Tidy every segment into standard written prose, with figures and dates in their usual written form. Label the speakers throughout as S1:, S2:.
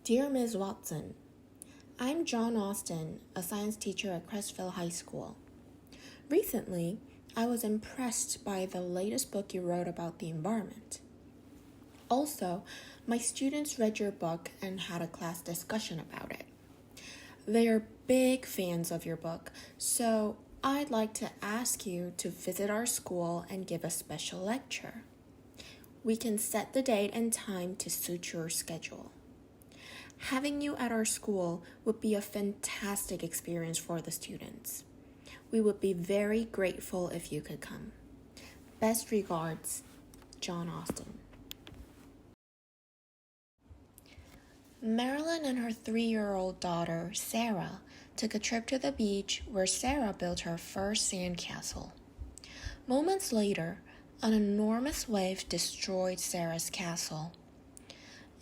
S1: Dear Ms. Watson, I'm John Austin, a science teacher at Crestville High School. Recently, I was impressed by the latest book you wrote about the environment. Also, my students read your book and had a class discussion about it. They are big fans of your book, so I'd like to ask you to visit our school and give a special lecture. We can set the date and time to suit your schedule. Having you at our school would be a fantastic experience for the students. We would be very grateful if you could come. Best regards, John Austin. Marilyn and her 3-year-old daughter, Sarah, took a trip to the beach where Sarah built her first sandcastle. Moments later, an enormous wave destroyed Sarah's castle.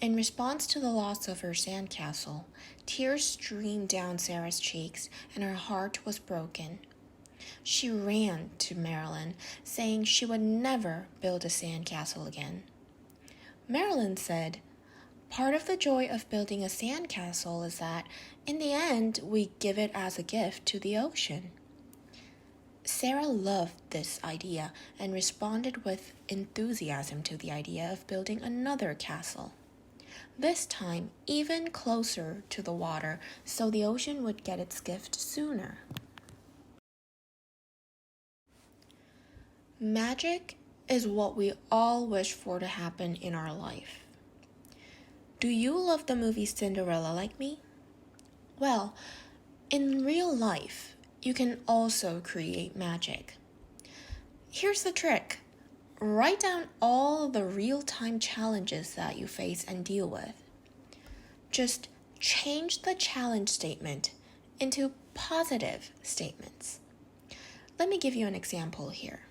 S1: In response to the loss of her sandcastle, tears streamed down Sarah's cheeks and her heart was broken. She ran to Marilyn, saying she would never build a sandcastle again. Marilyn said, "Part of the joy of building a sandcastle is that, in the end, we give it as a gift to the ocean." Sarah loved this idea and responded with enthusiasm to the idea of building another castle. This time, even closer to the water, so the ocean would get its gift sooner. Magic is what we all wish for to happen in our life. Do you love the movie Cinderella like me? Well, in real life, you can also create magic. Here's the trick. Write down all the real-time challenges that you face and deal with. Just change the challenge statement into positive statements. Let me give you an example here.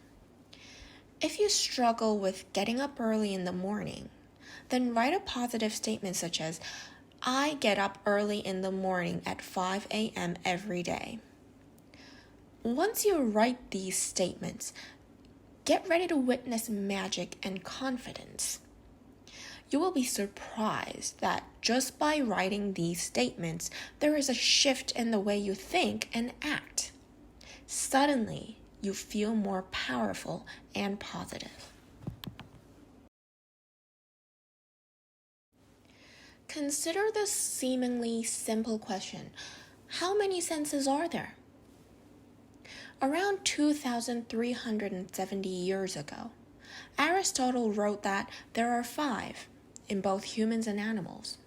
S1: If you struggle with getting up early in the morning, then write a positive statement such as, "I get up early in the morning at 5 a.m. every day." Once you write these statements, get ready to witness magic and confidence. You will be surprised that just by writing these statements, there is a shift in the way you think and act. Suddenly, you feel more powerful and positive. Consider this seemingly simple question. How many senses are there? Around 2,370 years ago, Aristotle wrote that there are 5 in both humans and animals: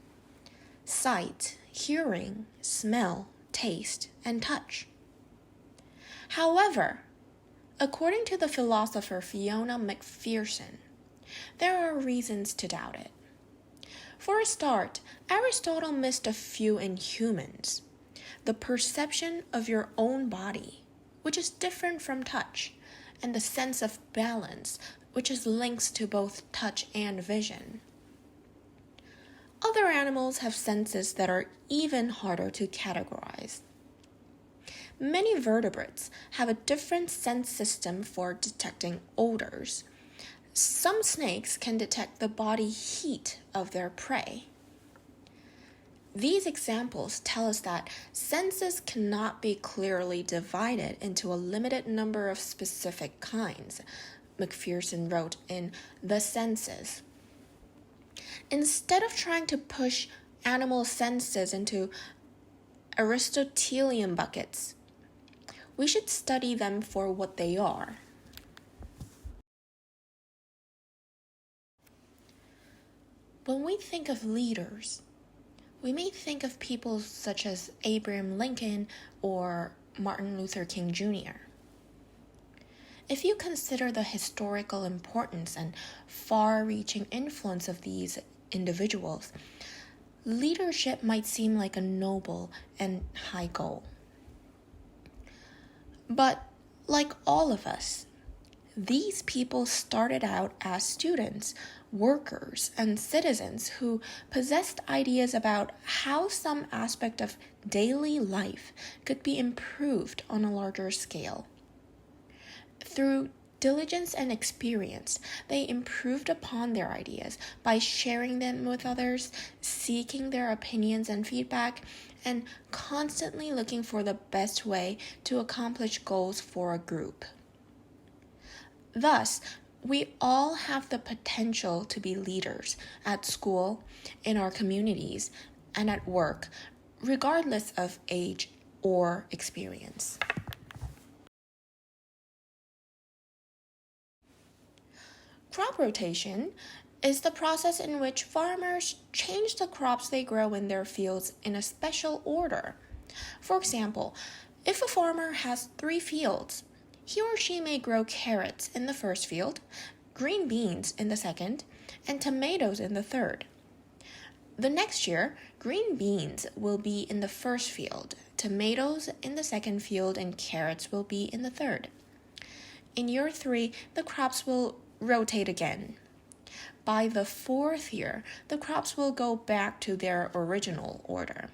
S1: sight, hearing, smell, taste, and touch. However, according to the philosopher Fiona McPherson, there are reasons to doubt it. For a start, Aristotle missed a few in humans: the perception of your own body, which is different from touch, and the sense of balance, which is links to both touch and vision. Other animals have senses that are even harder to categorize. Many vertebrates have a different sense system for detecting odors. Some snakes can detect the body heat of their prey. These examples tell us that senses cannot be clearly divided into a limited number of specific kinds, McPherson wrote in The Senses. Instead of trying to push animal senses into Aristotelian buckets, we should study them for what they are. When we think of leaders, we may think of people such as Abraham Lincoln or Martin Luther King Jr. If you consider the historical importance and far-reaching influence of these individuals, leadership might seem like a noble and high goal. But like all of us, these people started out as students, workers, and citizens who possessed ideas about how some aspect of daily life could be improved on a larger scale. Through diligence and experience, they improved upon their ideas by sharing them with others, seeking their opinions and feedback, and constantly looking for the best way to accomplish goals for a group. Thus, we all have the potential to be leaders at school, in our communities, and at work, regardless of age or experience. Crop rotation is the process in which farmers change the crops they grow in their fields in a special order. For example, if a farmer has 3 fields, he or she may grow carrots in the first field, green beans in the second, and tomatoes in the third. The next year, green beans will be in the first field, tomatoes in the second field, and carrots will be in the third. In year 3, the crops will rotate again. By the 4th year, the crops will go back to their original order.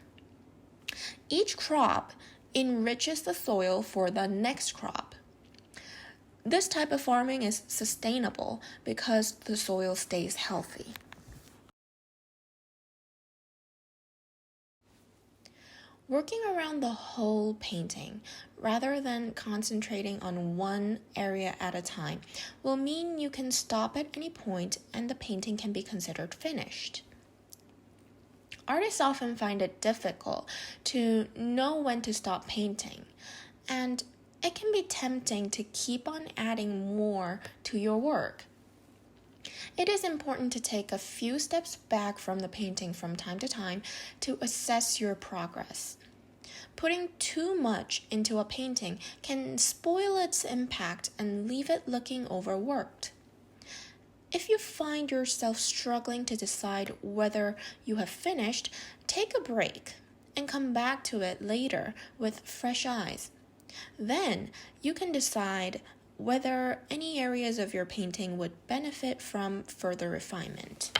S1: Each crop enriches the soil for the next crop. This type of farming is sustainable because the soil stays healthy. Working around the whole painting, rather than concentrating on one area at a time, will mean you can stop at any point and the painting can be considered finished. Artists often find it difficult to know when to stop painting, and it can be tempting to keep on adding more to your work. It is important to take a few steps back from the painting from time to time to assess your progress. Putting too much into a painting can spoil its impact and leave it looking overworked. If you find yourself struggling to decide whether you have finished, take a break and come back to it later with fresh eyes. Then you can decide whether any areas of your painting would benefit from further refinement.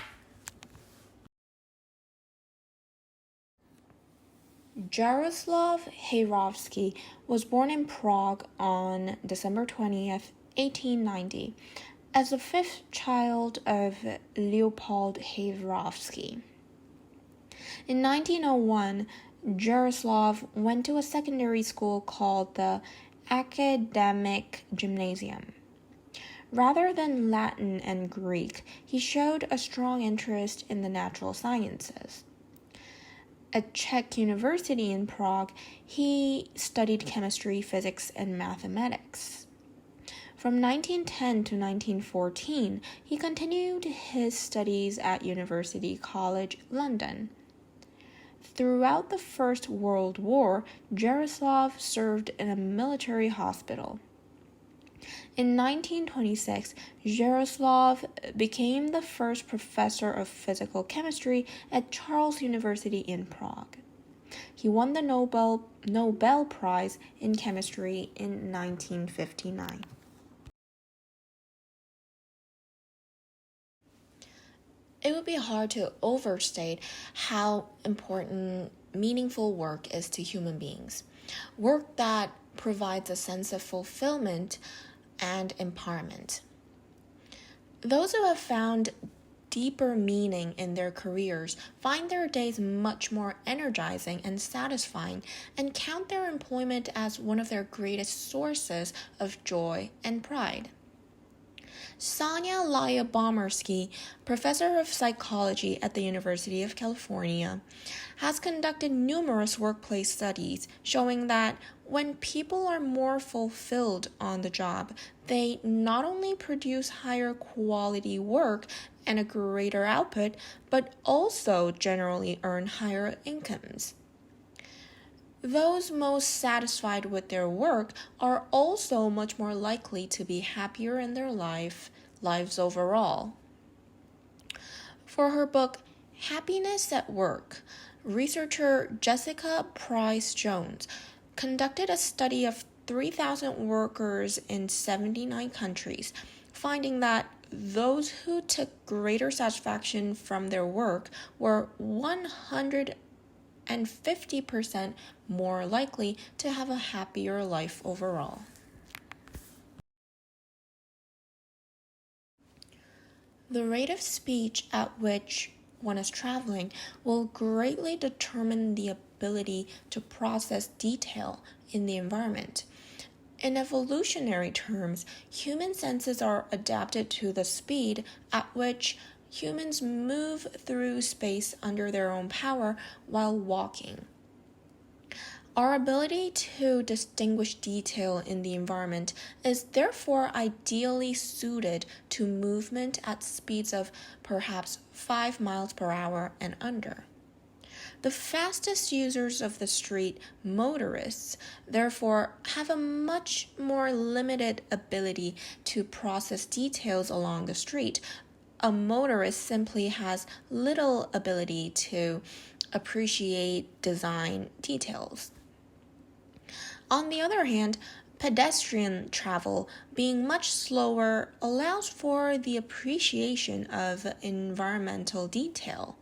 S1: Jaroslav Hayrovsky was born in Prague on December 20th, 1890, as the 5th child of Leopold Hayrovsky. In 1901, Jaroslav went to a secondary school called the Academic Gymnasium. Rather than Latin and Greek, he showed a strong interest in the natural sciences. At Czech University in Prague, he studied chemistry, physics, and mathematics. From 1910 to 1914, he continued his studies at University College London. Throughout the First World War, Jaroslav served in a military hospital. In 1926, Jaroslav became the first professor of physical chemistry at Charles University in Prague. He won the Nobel Prize in Chemistry in 1959. It would be hard to overstate how important meaningful work is to human beings. Work that provides a sense of fulfillment and empowerment. Those who have found deeper meaning in their careers find their days much more energizing and satisfying and count their employment as one of their greatest sources of joy and pride. Sonia Lyabomirsky, professor of psychology at the University of California, has conducted numerous workplace studies showing that when people are more fulfilled on the job, they not only produce higher quality work and a greater output, but also generally earn higher incomes. Those most satisfied with their work are also much more likely to be happier in their lives overall. For her book, Happiness at Work, researcher Jessica Price Jones conducted a study of 3,000 workers in 79 countries, finding that those who took greater satisfaction from their work were 150% more likely to have a happier life overall. The rate of speed at which one is traveling will greatly determine the ability to process detail in the environment. In evolutionary terms, human senses are adapted to the speed at which humans move through space under their own power while walking. Our ability to distinguish detail in the environment is therefore ideally suited to movement at speeds of perhaps 5 miles per hour and under. The fastest users of the street, motorists, therefore have a much more limited ability to process details along the street. A motorist simply has little ability to appreciate design details. On the other hand, pedestrian travel, being much slower, allows for the appreciation of environmental detail.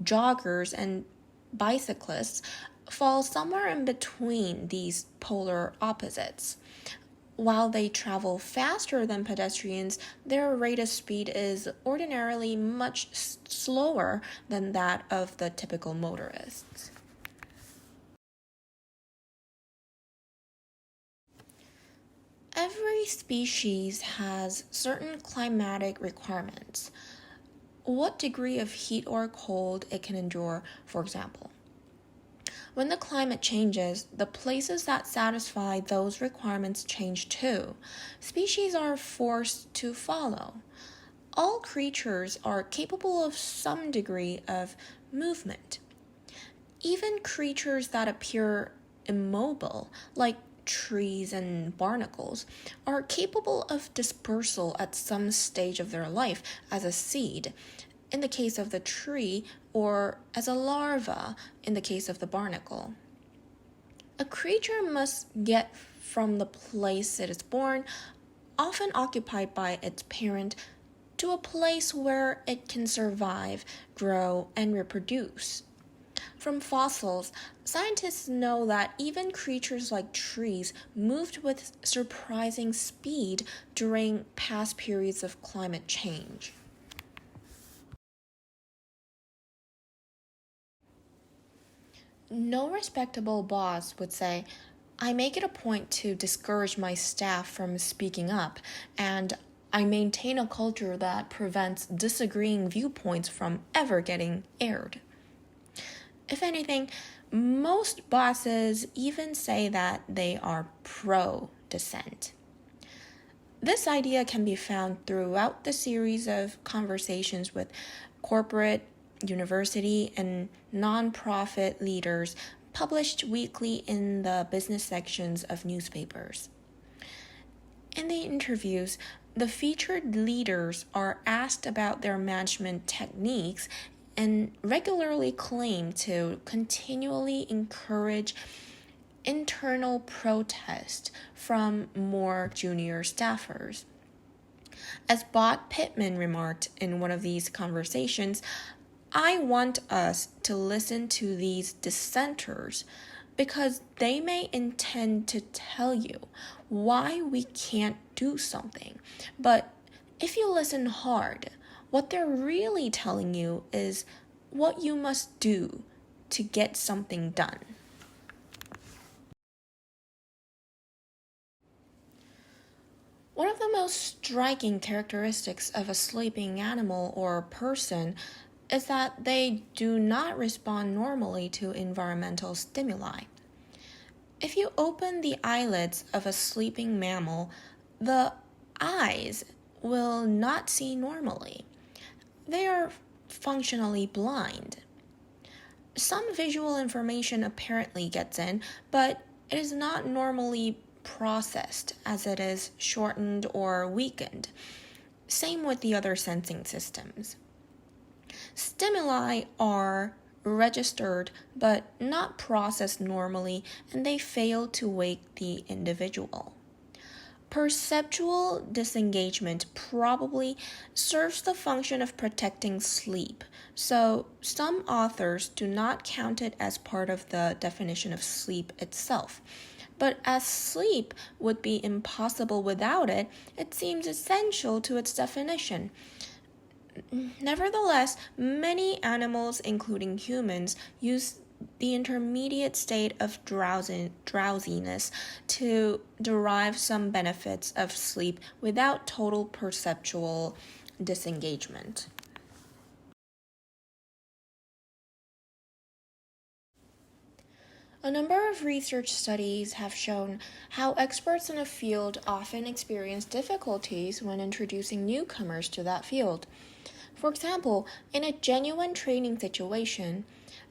S1: Joggers and bicyclists fall somewhere in between these polar opposites. While they travel faster than pedestrians, their rate of speed is ordinarily much slower than that of the typical motorists. Every species has certain climatic requirements. What degree of heat or cold it can endure, for example. When the climate changes, the places that satisfy those requirements change too. Species are forced to follow. All creatures are capable of some degree of movement. Even creatures that appear immobile, like trees and barnacles, are capable of dispersal at some stage of their life as a seed, in the case of the tree, or as a larva, in the case of the barnacle. A creature must get from the place it is born, often occupied by its parent, to a place where it can survive, grow, and reproduce. From fossils, scientists know that even creatures like trees moved with surprising speed during past periods of climate change. No respectable boss would say, I make it a point to discourage my staff from speaking up, and I maintain a culture that prevents disagreeing viewpoints from ever getting aired. If anything, most bosses even say that they are pro-dissent. This idea can be found throughout the series of conversations with corporate, university, and nonprofit leaders published weekly in the business sections of newspapers. In the interviews, the featured leaders are asked about their management techniques and regularly claim to continually encourage internal protest from more junior staffers. As Bob Pittman remarked in one of these conversations, I want us to listen to these dissenters because they may intend to tell you why we can't do something. But if you listen hard, what they're really telling you is what you must do to get something done. One of the most striking characteristics of a sleeping animal or person is that they do not respond normally to environmental stimuli. If you open the eyelids of a sleeping mammal, the eyes will not see normally. They are functionally blind. Some visual information apparently gets in, but it is not normally processed as it is shortened or weakened. Same with the other sensing systems. Stimuli are registered but not processed normally, and they fail to wake the individual. Perceptual disengagement probably serves the function of protecting sleep, so some authors do not count it as part of the definition of sleep itself. But as sleep would be impossible without it, it seems essential to its definition. Nevertheless, many animals, including humans, use the intermediate state of drowsiness to derive some benefits of sleep without total perceptual disengagement. A number of research studies have shown how experts in a field often experience difficulties when introducing newcomers to that field. For example, in a genuine training situation,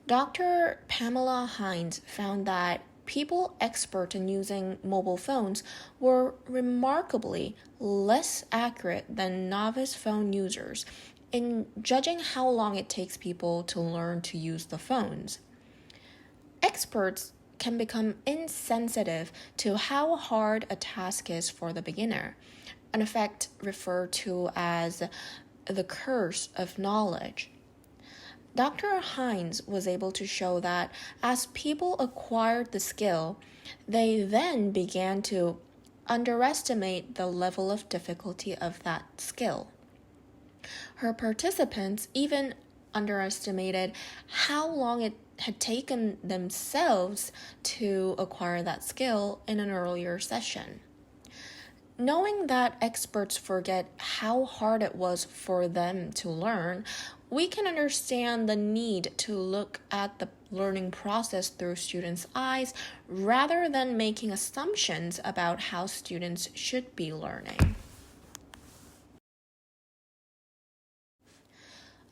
S1: Dr. Pamela Hines found that people expert in using mobile phones were remarkably less accurate than novice phone users in judging how long it takes people to learn to use the phones. Experts can become insensitive to how hard a task is for the beginner, an effect referred to as the curse of knowledge. Dr. Hines was able to show that as people acquired the skill, they then began to underestimate the level of difficulty of that skill. Her participants even underestimated how long it had taken themselves to acquire that skill in an earlier session. Knowing that experts forget how hard it was for them to learn, we can understand the need to look at the learning process through students' eyes rather than making assumptions about how students should be learning.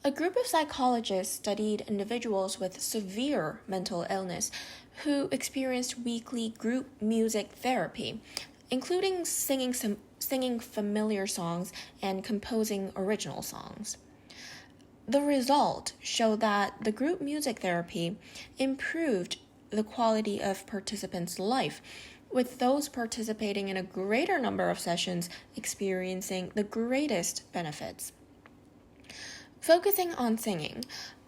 S1: A group of psychologists studied individuals with severe mental illness who experienced weekly group music therapy, including singing familiar songs and composing original songs. The result showed that the group music therapy improved the quality of participants' life, with those participating in a greater number of sessions experiencing the greatest benefits. Focusing on singing,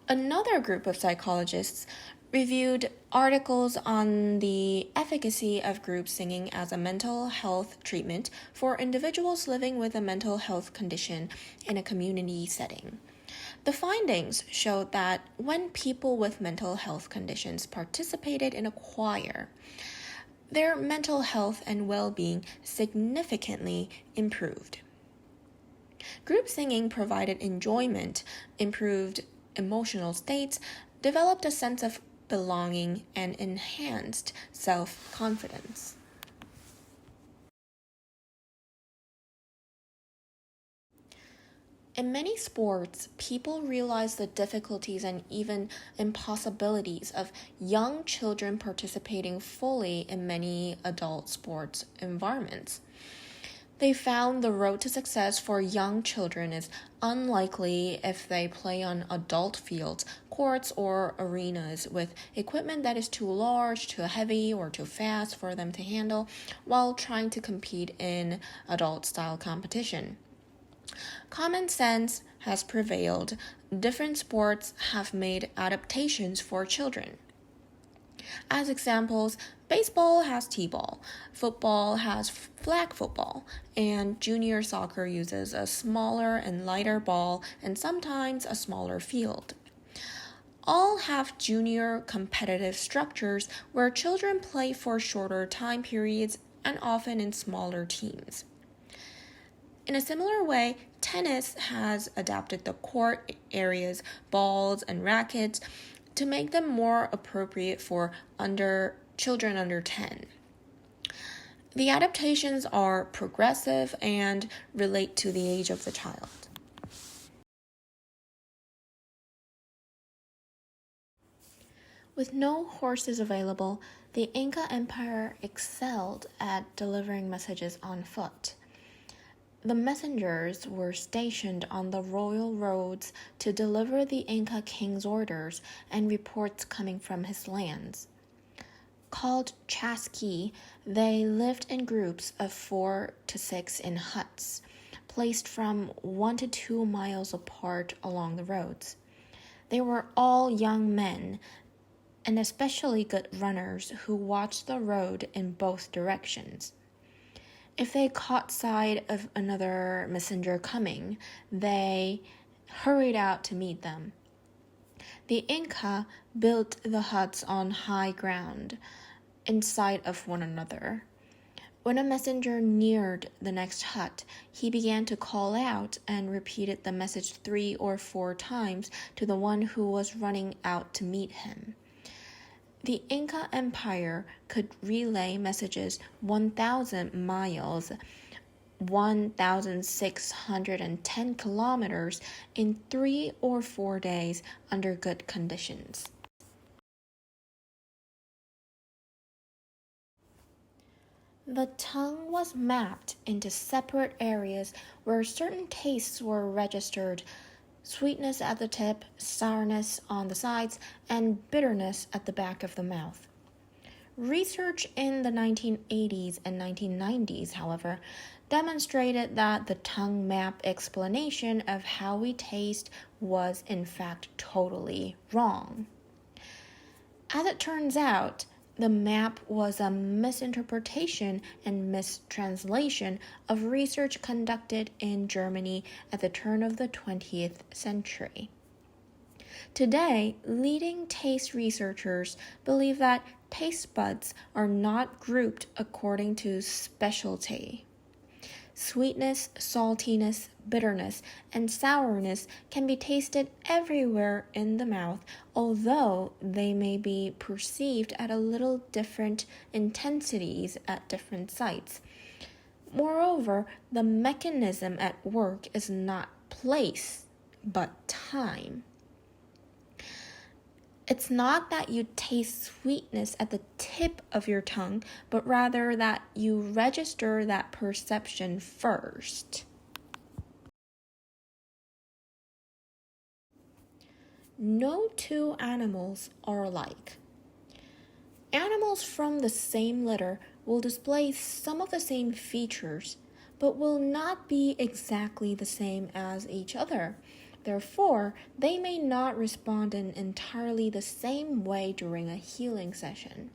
S1: another group of psychologists reviewed articles on the efficacy of group singing as a mental health treatment for individuals living with a mental health condition in a community setting. The findings showed that when people with mental health conditions participated in a choir, their mental health and well-being significantly improved. Group singing provided enjoyment, improved emotional states, developed a sense of belonging, and enhanced self-confidence. In many sports, people realize the difficulties and even impossibilities of young children participating fully in many adult sports environments. They found the road to success for young children is unlikely if they play on adult fields, courts, or arenas with equipment that is too large, too heavy, or too fast for them to handle while trying to compete in adult-style competition. Common sense has prevailed. Different sports have made adaptations for children. As examples, baseball has t-ball, football has flag football, and junior soccer uses a smaller and lighter ball and sometimes a smaller field. All have junior competitive structures where children play for shorter time periods and often in smaller teams. In a similar way, tennis has adapted the court areas, balls, and rackets to make them more appropriate for children under 10. The adaptations are progressive and relate to the age of the child. With no horses available, the Inca Empire excelled at delivering messages on foot. The messengers were stationed on the royal roads to deliver the Inca king's orders and reports coming from his lands. Called chasqui, they lived in groups of 4 to 6 in huts, placed from 1 to 2 miles apart along the roads. They were all young men, and especially good runners who watched the road in both directions. If they caught sight of another messenger coming, they hurried out to meet them. The Inca built the huts on high ground, in sight of one another. When a messenger neared the next hut, he began to call out and repeated the message 3 or 4 times to the one who was running out to meet him. The Inca Empire could relay messages 1,000 miles, 1,610 kilometers in 3 or 4 days under good conditions. The tongue was mapped into separate areas where certain tastes were registered: sweetness at the tip, sourness on the sides, and bitterness at the back of the mouth. Research in the 1980s and 1990s, however, demonstrated that the tongue map explanation of how we taste was in fact totally wrong. As it turns out, the map was a misinterpretation and mistranslation of research conducted in Germany at the turn of the 20th century. Today, leading taste researchers believe that taste buds are not grouped according to specialty. Sweetness, saltiness, bitterness, and sourness can be tasted everywhere in the mouth, although they may be perceived at a little different intensities at different sites. Moreover, the mechanism at work is not place, but time. It's not that you taste sweetness at the tip of your tongue, but rather that you register that perception first. No two animals are alike. Animals from the same litter will display some of the same features, but will not be exactly the same as each other. Therefore, they may not respond in entirely the same way during a healing session.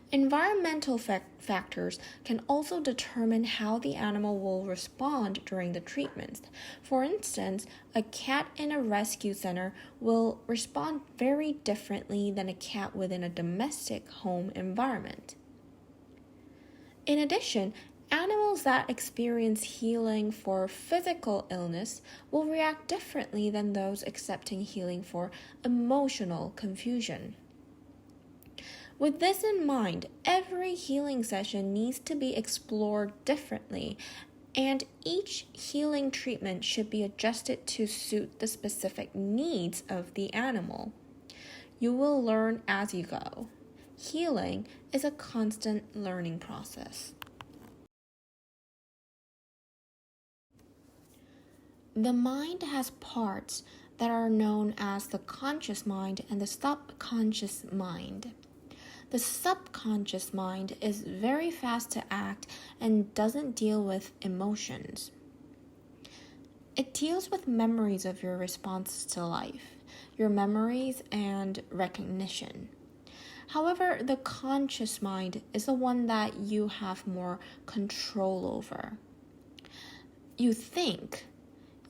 S1: Environmental factors can also determine how the animal will respond during the treatments. For instance, a cat in a rescue center will respond very differently than a cat within a domestic home environment. In addition, animals that experience healing for physical illness will react differently than those accepting healing for emotional confusion. With this in mind, every healing session needs to be explored differently, and each healing treatment should be adjusted to suit the specific needs of the animal. You will learn as you go. Healing is a constant learning process. The mind has parts that are known as the conscious mind and the subconscious mind. The subconscious mind is very fast to act and doesn't deal with emotions. It deals with memories of your responses to life, your memories and recognition. However, the conscious mind is the one that you have more control over. You think.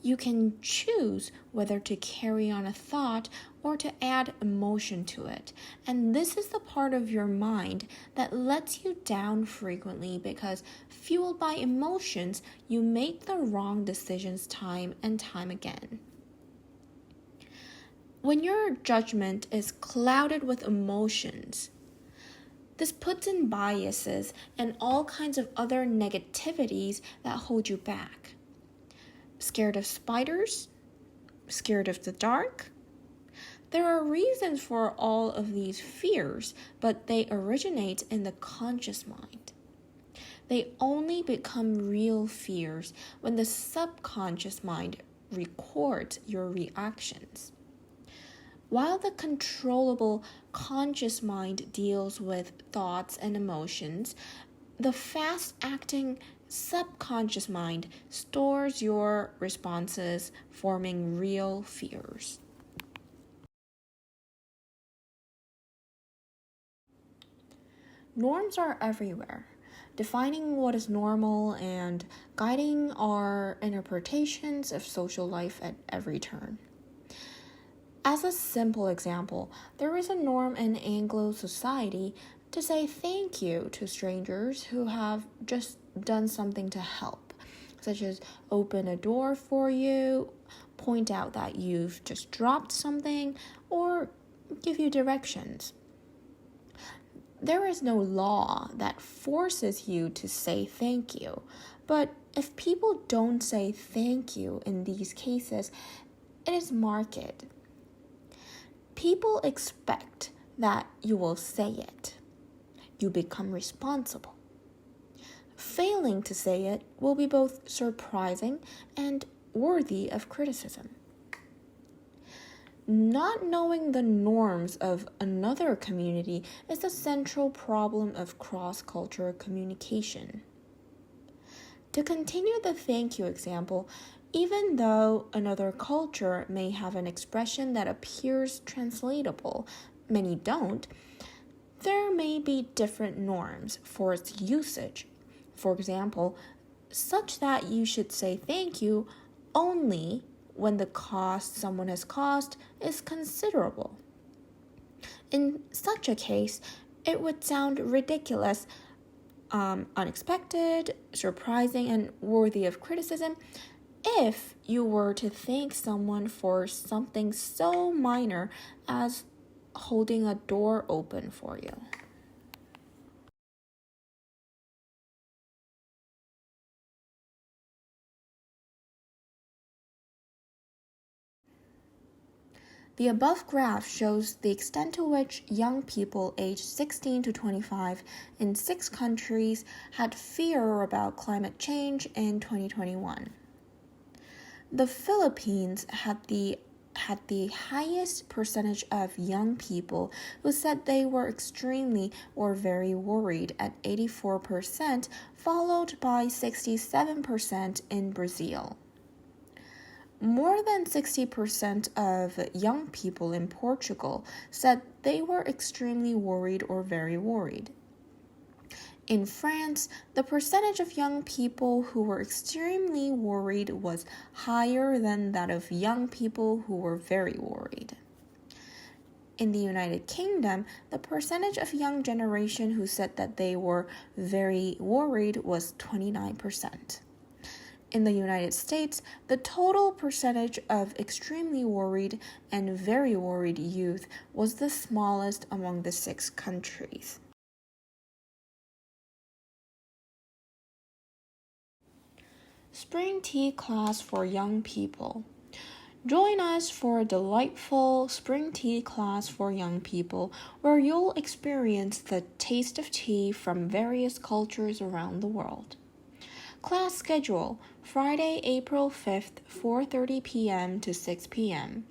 S1: You can choose whether to carry on a thought or to add emotion to it. And this is the part of your mind that lets you down frequently because, fueled by emotions, you make the wrong decisions time and time again. When your judgment is clouded with emotions, this puts in biases and all kinds of other negativities that hold you back. Scared of spiders? Scared of the dark? There are reasons for all of these fears, but they originate in the conscious mind. They only become real fears when the subconscious mind records your reactions. While the controllable conscious mind deals with thoughts and emotions, the fast-acting subconscious mind stores your responses, forming real fears. Norms are everywhere. defining what is normal and guiding our interpretations of social life at every turn. As a simple example, there is a norm in Anglo society to say thank you to strangers who have just done something to help, such as open a door for you, point out that you've just dropped something, or give you directions. There is no law that forces you to say thank you, but if people don't say thank you in these cases, it is marked. People expect that you will say it. You become responsible. Failing to say it will be both surprising and worthy of criticism. Not knowing the norms of another community is the central problem of cross-cultural communication. To continue the thank you example, even though another culture may have an expression that appears translatable, many don't, there may be different norms for its usage. For example, such that you should say thank you only when the cost someone has caused is considerable. In such a case, it would sound ridiculous, unexpected, surprising, and worthy of criticism if you were to thank someone for something so minor as holding a door open for you. The above graph shows the extent to which young people aged 16 to 25 in 6 countries had fear about climate change in 2021. The Philippines had the highest percentage of young people who said they were extremely or very worried at 84%, followed by 67% in Brazil. More than 60% of young people in Portugal said they were extremely worried or very worried. In France, the percentage of young people who were extremely worried was higher than that of young people who were very worried. In the United Kingdom, the percentage of young generation who said that they were very worried was 29%. In the United States, the total percentage of extremely worried and very worried youth was the smallest among the 6 countries. Spring tea class for young people. Join us for a delightful spring tea class for young people where you'll experience the taste of tea from various cultures around the world. Class schedule: Friday, April 5th, 4:30 p.m. to 6 p.m.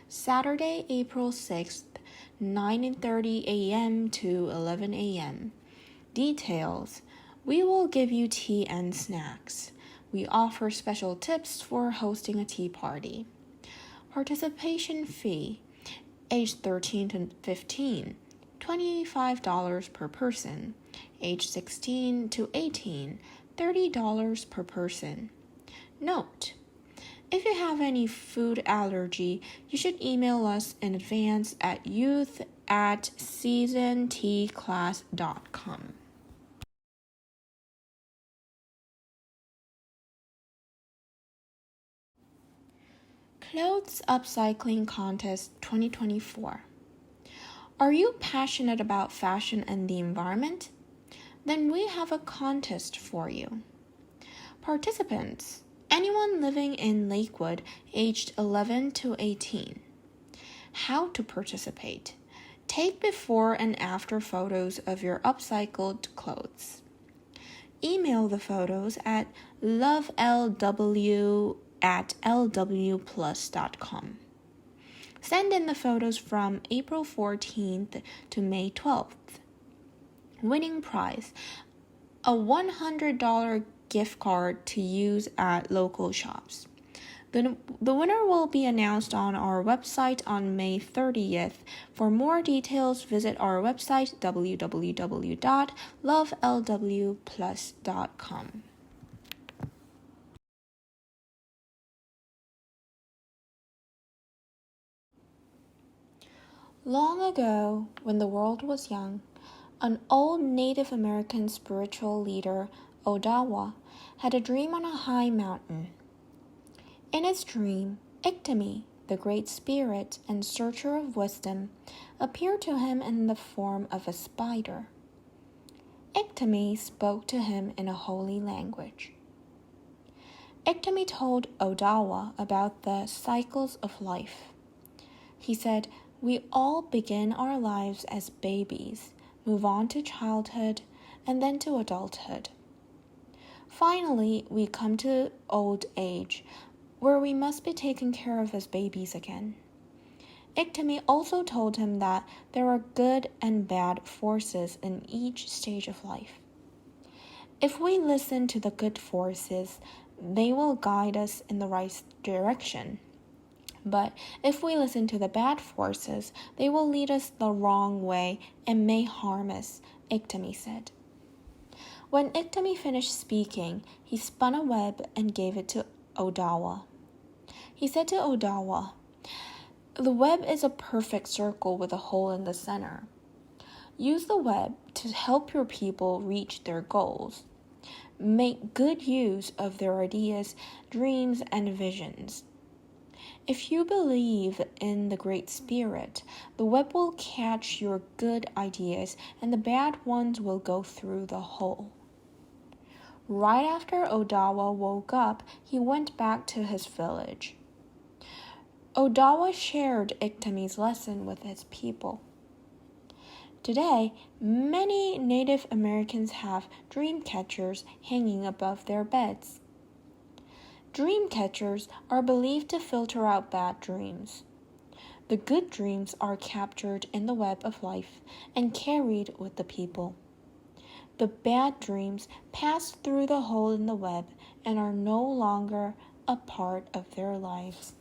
S1: Saturday, April 6th, 9:30 a.m. to 11 a.m. Details: we will give you tea and snacks. We offer special tips for hosting a tea party. Participation fee: age 13 to 15, $25 per person. Age 16 to 18, $30 per person. Note: if you have any food allergy, you should email us in advance at youth@seasonteaclass.com. Clothes Upcycling Contest 2024. Are you passionate about fashion and the environment? Then we have a contest for you. Participants: anyone living in Lakewood aged 11 to 18. How to participate: take before and after photos of your upcycled clothes. Email the photos at lovelw@lwplus.com. Send in the photos from April 14th to May 12th. Winning prize: a $100 gift card to use at local shops. The winner will be announced on our website on May 30th. For more details, visit our website www.lovelwplus.com. Long ago, when the world was young, an old Native American spiritual leader, Odawa, had a dream on a high mountain. In his dream, Iktomi, the great spirit and searcher of wisdom, appeared to him in the form of a spider. Iktomi spoke to him in a holy language. Iktomi told Odawa about the cycles of life. He said, "We all begin our lives as babies, move on to childhood, and then to adulthood. Finally, we come to old age, where we must be taken care of as babies again." Iktomi also told him that there are good and bad forces in each stage of life. If we listen to the good forces, they will guide us in the right direction. But if we listen to the bad forces, they will lead us the wrong way and may harm us, Iktomi said. When Iktomi finished speaking, he spun a web and gave it to Odawa. He said to Odawa, "The web is a perfect circle with a hole in the center. Use the web to help your people reach their goals. Make good use of their ideas, dreams, and visions. If you believe in the Great Spirit, the web will catch your good ideas and the bad ones will go through the hole." Right after Odawa woke up, he went back to his village. Odawa shared Iktomi's lesson with his people. Today, many Native Americans have dream catchers hanging above their beds. Dream catchers are believed to filter out bad dreams. The good dreams are captured in the web of life and carried with the people. The bad dreams pass through the hole in the web and are no longer a part of their lives.